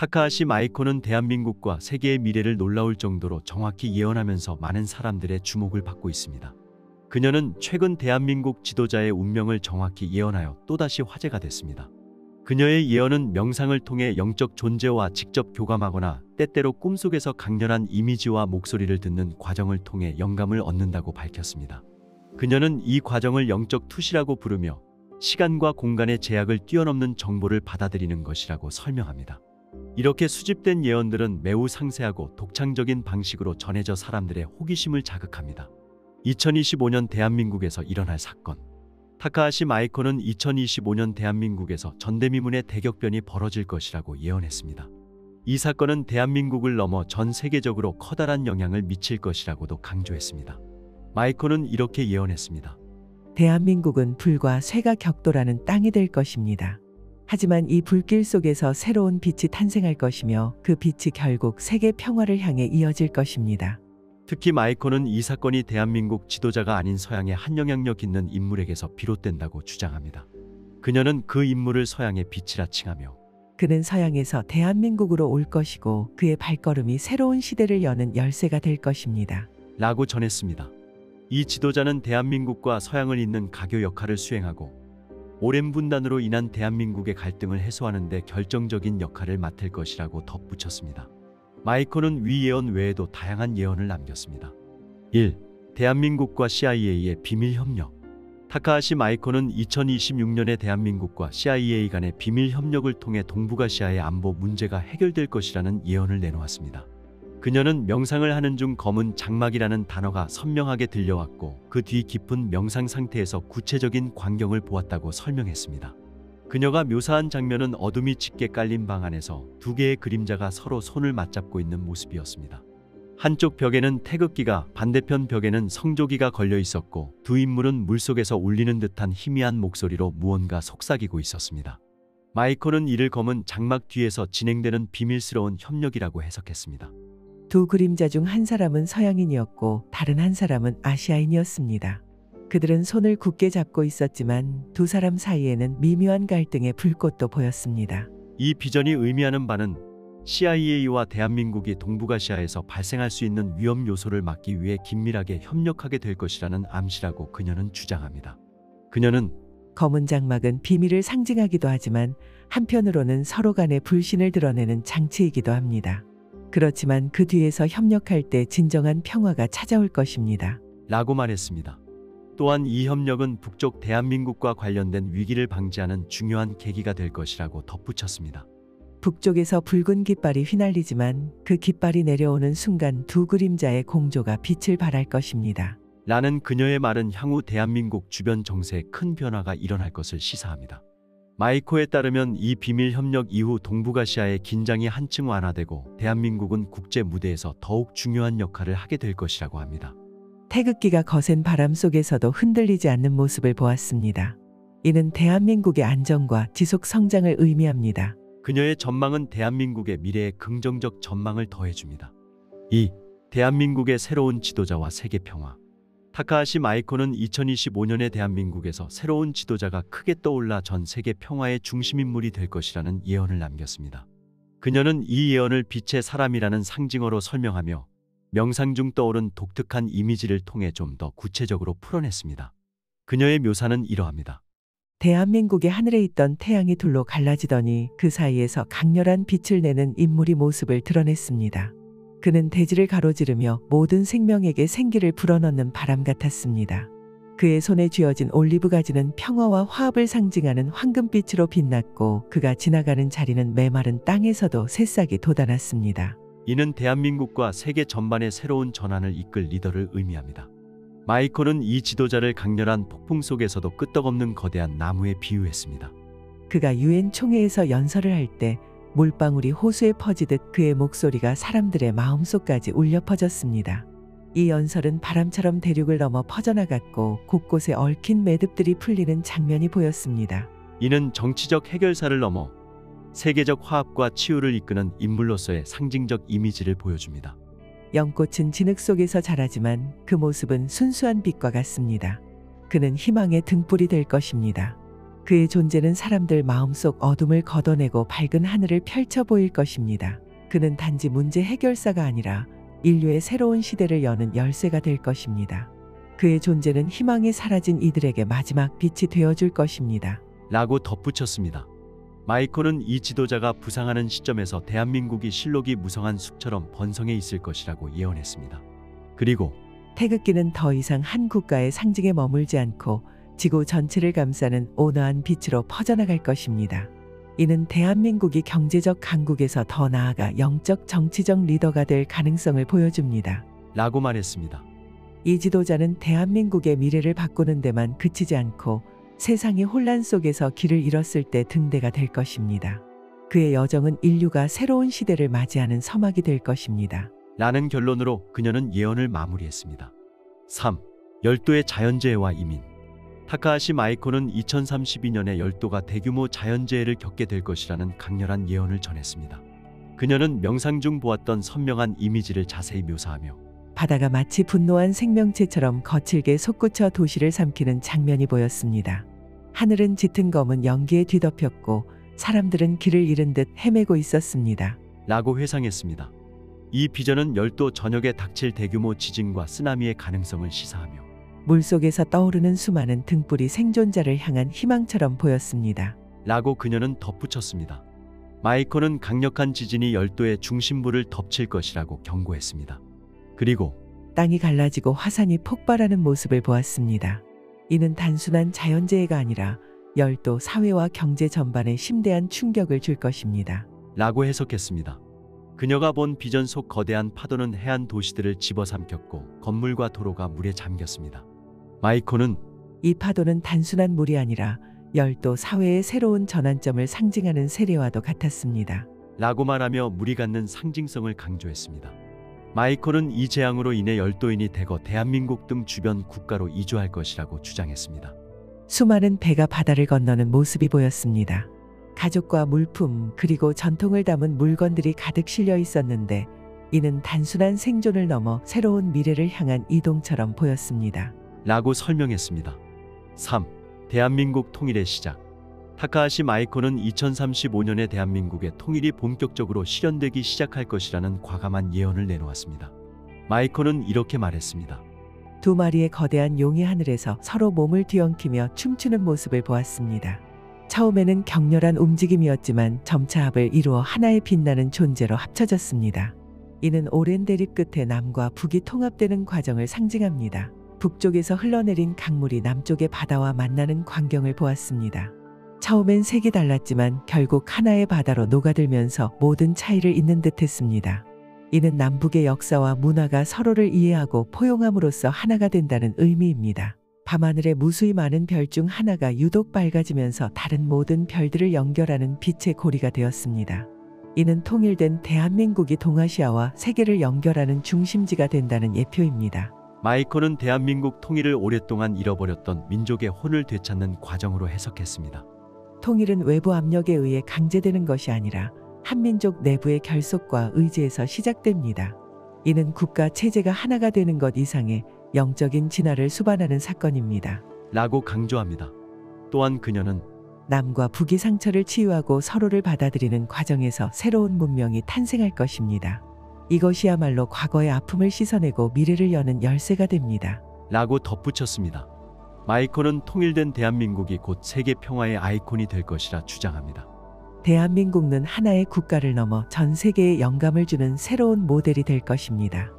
타카하시 마이코는 대한민국과 세계의 미래를 놀라울 정도로 정확히 예언하면서 많은 사람들의 주목을 받고 있습니다. 그녀는 최근 대한민국 지도자의 운명을 정확히 예언하여 또다시 화제가 됐습니다. 그녀의 예언은 명상을 통해 영적 존재와 직접 교감하거나 때때로 꿈속에서 강렬한 이미지와 목소리를 듣는 과정을 통해 영감을 얻는다고 밝혔습니다. 그녀는 이 과정을 영적 투시라고 부르며 시간과 공간의 제약을 뛰어넘는 정보를 받아들이는 것이라고 설명합니다. 이렇게 수집된 예언들은 매우 상세하고 독창적인 방식으로 전해져 사람들의 호기심을 자극합니다. 2025년 대한민국에서 일어날 사건. 타카하시 마이코는 2025년 대한민국에서 전대미문의 대격변이 벌어질 것이라고 예언했습니다. 이 사건은 대한민국을 넘어 전 세계적으로 커다란 영향을 미칠 것이라고도 강조했습니다. 마이코는 이렇게 예언했습니다. 대한민국은 불과 쇠가 격돌하는 땅이 될 것입니다. 하지만 이 불길 속에서 새로운 빛이 탄생할 것이며 그 빛이 결국 세계 평화를 향해 이어질 것입니다. 특히 마이코는 이 사건이 대한민국 지도자가 아닌 서양의 한 영향력 있는 인물에게서 비롯된다고 주장합니다. 그녀는 그 인물을 서양의 빛이라 칭하며 그는 서양에서 대한민국으로 올 것이고 그의 발걸음이 새로운 시대를 여는 열쇠가 될 것입니다. 라고 전했습니다. 이 지도자는 대한민국과 서양을 잇는 가교 역할을 수행하고 오랜 분단으로 인한 대한민국의 갈등을 해소하는 데 결정적인 역할을 맡을 것이라고 덧붙였습니다. 마이코는 위 예언 외에도 다양한 예언을 남겼습니다. 1. 대한민국과 CIA의 비밀 협력. 타카하시 마이코는 2026년에 대한민국과 CIA 간의 비밀 협력을 통해 동북아시아의 안보 문제가 해결될 것이라는 예언을 내놓았습니다. 그녀는 명상을 하는 중 검은 장막이라는 단어가 선명하게 들려왔고 그 뒤 깊은 명상 상태에서 구체적인 광경을 보았다고 설명했습니다. 그녀가 묘사한 장면은 어둠이 짙게 깔린 방 안에서 두 개의 그림자가 서로 손을 맞잡고 있는 모습이었습니다. 한쪽 벽에는 태극기가, 반대편 벽에는 성조기가 걸려 있었고 두 인물은 물속에서 울리는 듯한 희미한 목소리로 무언가 속삭이고 있었습니다. 마이코는 이를 검은 장막 뒤에서 진행되는 비밀스러운 협력이라고 해석했습니다. 두 그림자 중 한 사람은 서양인이었고 다른 한 사람은 아시아인이었습니다. 그들은 손을 굳게 잡고 있었지만 두 사람 사이에는 미묘한 갈등의 불꽃도 보였습니다. 이 비전이 의미하는 바는 CIA와 대한민국이 동북아시아에서 발생할 수 있는 위험 요소를 막기 위해 긴밀하게 협력하게 될 것이라는 암시라고 그녀는 주장합니다. 그녀는 검은 장막은 비밀을 상징하기도 하지만 한편으로는 서로 간의 불신을 드러내는 장치이기도 합니다. 그렇지만 그 뒤에서 협력할 때 진정한 평화가 찾아올 것입니다. 라고 말했습니다. 또한 이 협력은 북쪽 대한민국과 관련된 위기를 방지하는 중요한 계기가 될 것이라고 덧붙였습니다. 북쪽에서 붉은 깃발이 휘날리지만 그 깃발이 내려오는 순간 두 그림자의 공조가 빛을 발할 것입니다. 라는 그녀의 말은 향후 대한민국 주변 정세에 큰 변화가 일어날 것을 시사합니다. 마이코에 따르면 이 비밀 협력 이후 동북아시아의 긴장이 한층 완화되고 대한민국은 국제 무대에서 더욱 중요한 역할을 하게 될 것이라고 합니다. 태극기가 거센 바람 속에서도 흔들리지 않는 모습을 보았습니다. 이는 대한민국의 안정과 지속 성장을 의미합니다. 그녀의 전망은 대한민국의 미래에 긍정적 전망을 더해줍니다. 2. 대한민국의 새로운 지도자와 세계 평화. 타카하시 마이코는 2025년에 대한민국에서 새로운 지도자가 크게 떠올라 전 세계 평화의 중심인물이 될 것이라는 예언을 남겼습니다. 그녀는 이 예언을 빛의 사람이라는 상징어로 설명하며 명상 중 떠오른 독특한 이미지를 통해 좀 더 구체적으로 풀어냈습니다. 그녀의 묘사는 이러합니다. 대한민국의 하늘에 있던 태양이 둘로 갈라지더니 그 사이에서 강렬한 빛을 내는 인물이 모습을 드러냈습니다. 그는 대지를 가로지르며 모든 생명에게 생기를 불어넣는 바람 같았습니다. 그의 손에 쥐어진 올리브 가지는 평화와 화합을 상징하는 황금빛으로 빛났고 그가 지나가는 자리는 메마른 땅에서도 새싹이 돋아났습니다. 이는 대한민국과 세계 전반의 새로운 전환을 이끌 리더를 의미합니다. 마이코는 이 지도자를 강렬한 폭풍 속에서도 끄떡없는 거대한 나무에 비유했습니다. 그가 유엔 총회에서 연설을 할 때 물방울이 호수에 퍼지듯 그의 목소리가 사람들의 마음속까지 울려 퍼졌습니다. 이 연설은 바람처럼 대륙을 넘어 퍼져나갔고 곳곳에 얽힌 매듭들이 풀리는 장면이 보였습니다. 이는 정치적 해결사를 넘어 세계적 화합과 치유를 이끄는 인물로서의 상징적 이미지를 보여줍니다. 연꽃은 진흙 속에서 자라지만 그 모습은 순수한 빛과 같습니다. 그는 희망의 등불이 될 것입니다. 그의 존재는 사람들 마음속 어둠을 걷어내고 밝은 하늘을 펼쳐 보일 것입니다. 그는 단지 문제 해결사가 아니라 인류의 새로운 시대를 여는 열쇠가 될 것입니다. 그의 존재는 희망이 사라진 이들에게 마지막 빛이 되어줄 것입니다. 라고 덧붙였습니다. 마이콘은 이 지도자가 부상하는 시점에서 대한민국이 실록이 무성한 숲처럼 번성해 있을 것이라고 예언했습니다. 그리고 태극기는 더 이상 한 국가의 상징에 머물지 않고 지구 전체를 감싸는 온화한 빛으로 퍼져나갈 것입니다. 이는 대한민국이 경제적 강국에서 더 나아가 영적 정치적 리더가 될 가능성을 보여줍니다. 라고 말했습니다. 이 지도자는 대한민국의 미래를 바꾸는 데만 그치지 않고 세상이 혼란 속에서 길을 잃었을 때 등대가 될 것입니다. 그의 여정은 인류가 새로운 시대를 맞이하는 서막이 될 것입니다. 라는 결론으로 그녀는 예언을 마무리했습니다. 3. 열도의 자연재해와 이민. 타카하시 마이코는 2032년에 열도가 대규모 자연재해를 겪게 될 것이라는 강렬한 예언을 전했습니다. 그녀는 명상 중 보았던 선명한 이미지를 자세히 묘사하며 바다가 마치 분노한 생명체처럼 거칠게 솟구쳐 도시를 삼키는 장면이 보였습니다. 하늘은 짙은 검은 연기에 뒤덮였고 사람들은 길을 잃은 듯 헤매고 있었습니다. 라고 회상했습니다. 이 비전은 열도 전역에 닥칠 대규모 지진과 쓰나미의 가능성을 시사하며 물속에서 떠오르는 수많은 등불이 생존자를 향한 희망처럼 보였습니다. 라고 그녀는 덧붙였습니다. 마이코는 강력한 지진이 열도의 중심부를 덮칠 것이라고 경고했습니다. 그리고 땅이 갈라지고 화산이 폭발하는 모습을 보았습니다. 이는 단순한 자연재해가 아니라 열도 사회와 경제 전반에 심대한 충격을 줄 것입니다. 라고 해석했습니다. 그녀가 본 비전 속 거대한 파도는 해안 도시들을 집어삼켰고 건물과 도로가 물에 잠겼습니다. 마이코는 이 파도는 단순한 물이 아니라 열도 사회의 새로운 전환점을 상징하는 세례와도 같았습니다. 라고 말하며 물이 갖는 상징성을 강조했습니다. 마이코는 이 재앙으로 인해 열도인이 대거 대한민국 등 주변 국가로 이주할 것이라고 주장했습니다. 수많은 배가 바다를 건너는 모습이 보였습니다. 가족과 물품 그리고 전통을 담은 물건들이 가득 실려 있었는데 이는 단순한 생존을 넘어 새로운 미래를 향한 이동처럼 보였습니다. 라고 설명했습니다. 3. 대한민국 통일의 시작. 타카하시 마이코는 2035년에 대한민국의 통일이 본격적으로 실현되기 시작할 것이라는 과감한 예언을 내놓았습니다. 마이코는 이렇게 말했습니다. 두 마리의 거대한 용이 하늘에서 서로 몸을 뒤엉키며 춤추는 모습을 보았습니다. 처음에는 격렬한 움직임이었지만 점차 합을 이루어 하나의 빛나는 존재로 합쳐졌습니다. 이는 오랜 대립 끝에 남과 북이 통합되는 과정을 상징합니다. 북쪽에서 흘러내린 강물이 남쪽의 바다와 만나는 광경을 보았습니다. 처음엔 색이 달랐지만 결국 하나의 바다로 녹아들면서 모든 차이를 잇는 듯했습니다. 이는 남북의 역사와 문화가 서로를 이해하고 포용함으로써 하나가 된다는 의미입니다. 밤하늘에 무수히 많은 별 중 하나가 유독 밝아지면서 다른 모든 별들을 연결하는 빛의 고리가 되었습니다. 이는 통일된 대한민국이 동아시아와 세계를 연결하는 중심지가 된다는 예표입니다. 마이코는 대한민국 통일을 오랫동안 잃어버렸던 민족의 혼을 되찾는 과정으로 해석했습니다. 통일은 외부 압력에 의해 강제되는 것이 아니라 한민족 내부의 결속과 의지에서 시작됩니다. 이는 국가 체제가 하나가 되는 것 이상의 영적인 진화를 수반하는 사건입니다. 라고 강조합니다. 또한 그녀는 남과 북이 상처를 치유하고 서로를 받아들이는 과정에서 새로운 문명이 탄생할 것입니다. 이것이야말로 과거의 아픔을 씻어내고 미래를 여는 열쇠가 됩니다. 라고 덧붙였습니다. 마이코는 통일된 대한민국이 곧 세계 평화의 아이콘이 될 것이라 주장합니다. 대한민국은 하나의 국가를 넘어 전 세계에 영감을 주는 새로운 모델이 될 것입니다.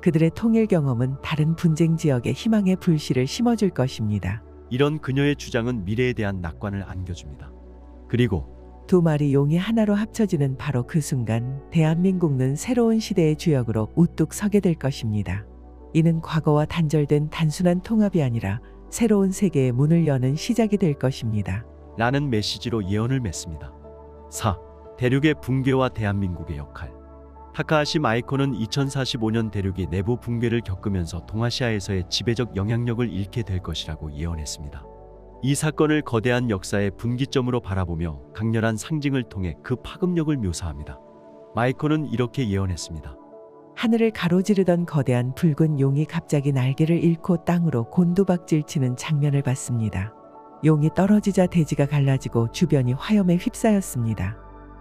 그들의 통일 경험은 다른 분쟁 지역에 희망의 불씨를 심어줄 것입니다. 이런 그녀의 주장은 미래에 대한 낙관을 안겨줍니다. 그리고 두 마리 용이 하나로 합쳐지는 바로 그 순간 대한민국은 새로운 시대의 주역으로 우뚝 서게 될 것입니다. 이는 과거와 단절된 단순한 통합이 아니라 새로운 세계의 문을 여는 시작이 될 것입니다. 라는 메시지로 예언을 맺습니다. 4. 대륙의 붕괴와 대한민국의 역할. 타카하시 마이코는 2045년 대륙이 내부 붕괴를 겪으면서 동아시아에서의 지배적 영향력을 잃게 될 것이라고 예언했습니다. 이 사건을 거대한 역사의 분기점으로 바라보며 강렬한 상징을 통해 그 파급력을 묘사합니다. 마이코는 이렇게 예언했습니다. 하늘을 가로지르던 거대한 붉은 용이 갑자기 날개를 잃고 땅으로 곤두박질치는 장면을 봤습니다. 용이 떨어지자 대지가 갈라지고 주변이 화염에 휩싸였습니다.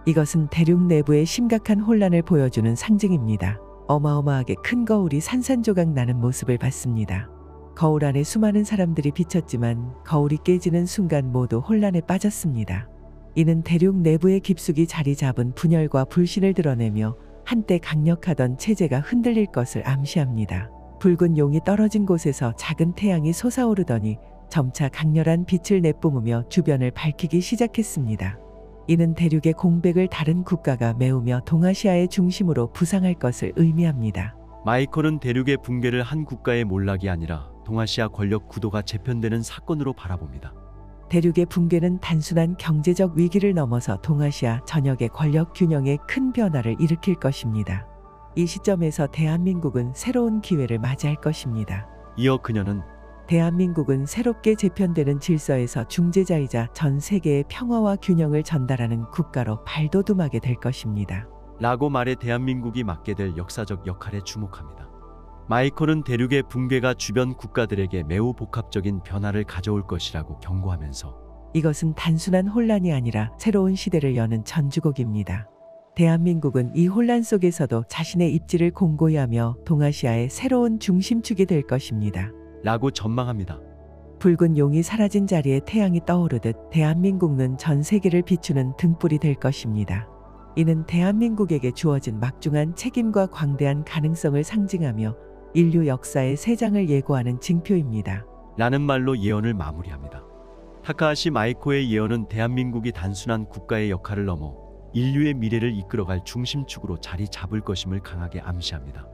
이것은 대륙 내부의 심각한 혼란을 보여주는 상징입니다. 어마어마하게 큰 거울이 산산조각 나는 모습을 봤습니다. 거울 안에 수많은 사람들이 비쳤지만 거울이 깨지는 순간 모두 혼란에 빠졌습니다. 이는 대륙 내부에 깊숙이 자리 잡은 분열과 불신을 드러내며 한때 강력하던 체제가 흔들릴 것을 암시합니다. 붉은 용이 떨어진 곳에서 작은 태양이 솟아오르더니 점차 강렬한 빛을 내뿜으며 주변을 밝히기 시작했습니다. 이는 대륙의 공백을 다른 국가가 메우며 동아시아의 중심으로 부상할 것을 의미합니다. 마이콜은 대륙의 붕괴를 한 국가의 몰락이 아니라 동아시아 권력 구도가 재편되는 사건으로 바라봅니다. 대륙의 붕괴는 단순한 경제적 위기를 넘어서 동아시아 전역의 권력 균형에 큰 변화를 일으킬 것입니다. 이 시점에서 대한민국은 새로운 기회를 맞이할 것입니다. 이어 그녀는 대한민국은 새롭게 재편되는 질서에서 중재자이자 전 세계의 평화와 균형을 전달하는 국가로 발돋움하게 될 것입니다. 라고 말해 대한민국이 맡게 될 역사적 역할에 주목합니다. 마이콜은 대륙의 붕괴가 주변 국가들에게 매우 복합적인 변화를 가져올 것이라고 경고하면서 이것은 단순한 혼란이 아니라 새로운 시대를 여는 전주곡입니다. 대한민국은 이 혼란 속에서도 자신의 입지를 공고히 하며 동아시아의 새로운 중심축이 될 것입니다. 라고 전망합니다. 붉은 용이 사라진 자리에 태양이 떠오르듯 대한민국은 전 세계를 비추는 등불이 될 것입니다. 이는 대한민국에게 주어진 막중한 책임과 광대한 가능성을 상징하며 인류 역사의 새 장을 예고하는 징표입니다. 라는 말로 예언을 마무리합니다. 타카하시 마이코의 예언은 대한민국이 단순한 국가의 역할을 넘어 인류의 미래를 이끌어갈 중심축으로 자리 잡을 것임을 강하게 암시합니다.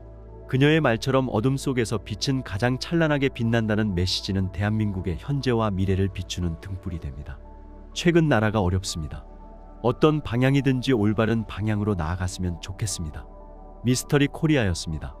그녀의 말처럼 어둠 속에서 빛은 가장 찬란하게 빛난다는 메시지는 대한민국의 현재와 미래를 비추는 등불이 됩니다. 최근 나라가 어렵습니다. 어떤 방향이든지 올바른 방향으로 나아갔으면 좋겠습니다. 미스터리 코리아였습니다.